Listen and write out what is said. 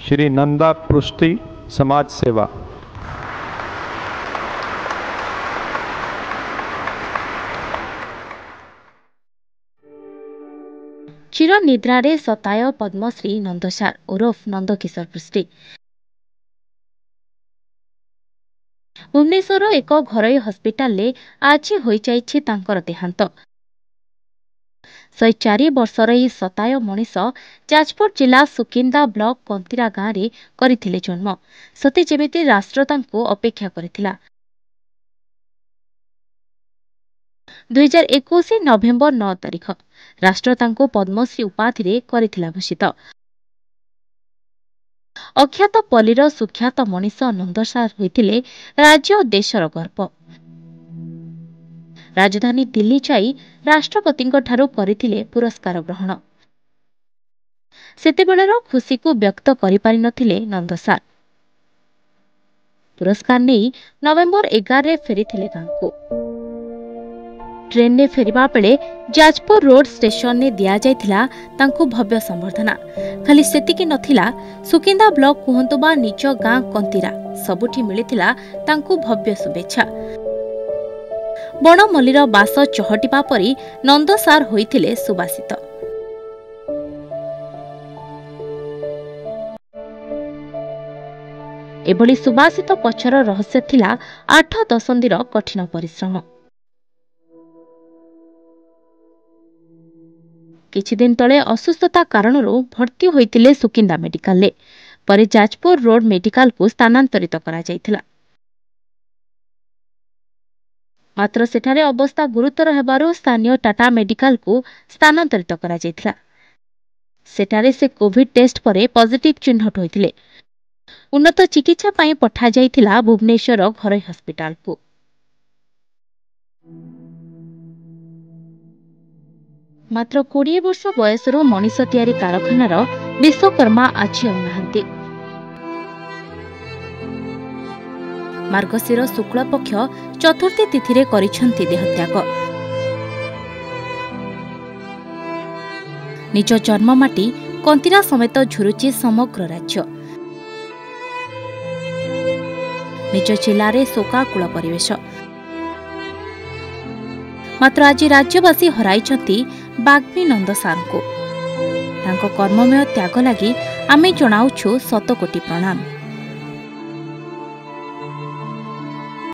श्री नंदा पृष्टि समाज सेवा। चिर निद्रारे सताय पद्मश्री नंदसार ओरफ नंदकिशोर पृष्टि भुवनेश्वर एक घरोई हस्पिटाल आज हो देहांत। 104 वर्षर यह सताय मनीष जाजपुर जिला सुकिंदा ब्लॉक कंतीरा गाँव में करथिले जन्म। सते जेमिति राष्ट्र तांको अपेक्षा करथिला। 2021 नवेम्बर 9 तारिख राष्ट्र तांको पद्मश्री उपाधि करथिला भूषित। अख्यात पल्लीर सुख्यात मनीष नंदसार होइथिले राज्य और देशर गर्व। राजधानी दिल्ली जाई राष्ट्रपति करथिले पुरस्कार ग्रहण। सेतेबेलर खुशी को व्यक्त करि पारि नथिले नंदसार। पुरस्कार नहीं नवेम्बर 11 रे फेरिथिले गांको। ट्रेन ने फेरिबा बेले जाजपुर रोड स्टेशन ने दिया जायथिला तांको भव्य संबर्धना। खाली सेतिकी नथिला, सुकिंदा ब्लॉक कुहंतु बा निज गां कंतीरा सबुठी मिलिथिला तांको भव्य शुभेच्छा। बणमल्लीर बास चहटिबा परी नंदसार होइथिले सुबासित। एभली सुबासित पछर रहस्य थिला 8 दशंधीर कठिन परिश्रम। किछि दिन तले असुस्थता कारणरू भर्ती होइतिले सुकिंदा मेडिकल ले, परे जाजपुर रोड मेडिकल को स्थानांतरित करा जायथिला। मात्र सेठारे अवस्था गुरुतर हेबारु स्थानीय टाटा मेडिकल को स्थानांतरित करा जायथिला। सेठारे से कोविड टेस्ट परे पॉजिटिव चिन्हट होइतिले। उन्नत चिकित्सा पई पठा जायथिला भुवनेश्वर घरोई हस्पिटाल को। मात्र 20 वर्ष बयसर मनीष तैयारी कारखानार विश्वकर्मा आज नाहांती। मार्गशीर शुक्ल पक्ष चतुर्थी तिथि करिछंती देहत्याग। निज जन्ममाटी कंतीरा समेत झुरुची समग्र राज्य। निज जिले शोकाकुल परिवेश। मात्र आज राज्यवासी हराइछंती बाग्मी नंदसार को। तांको कर्ममय त्याग लगी आमे जणाउछु 100 कोटी प्रणाम।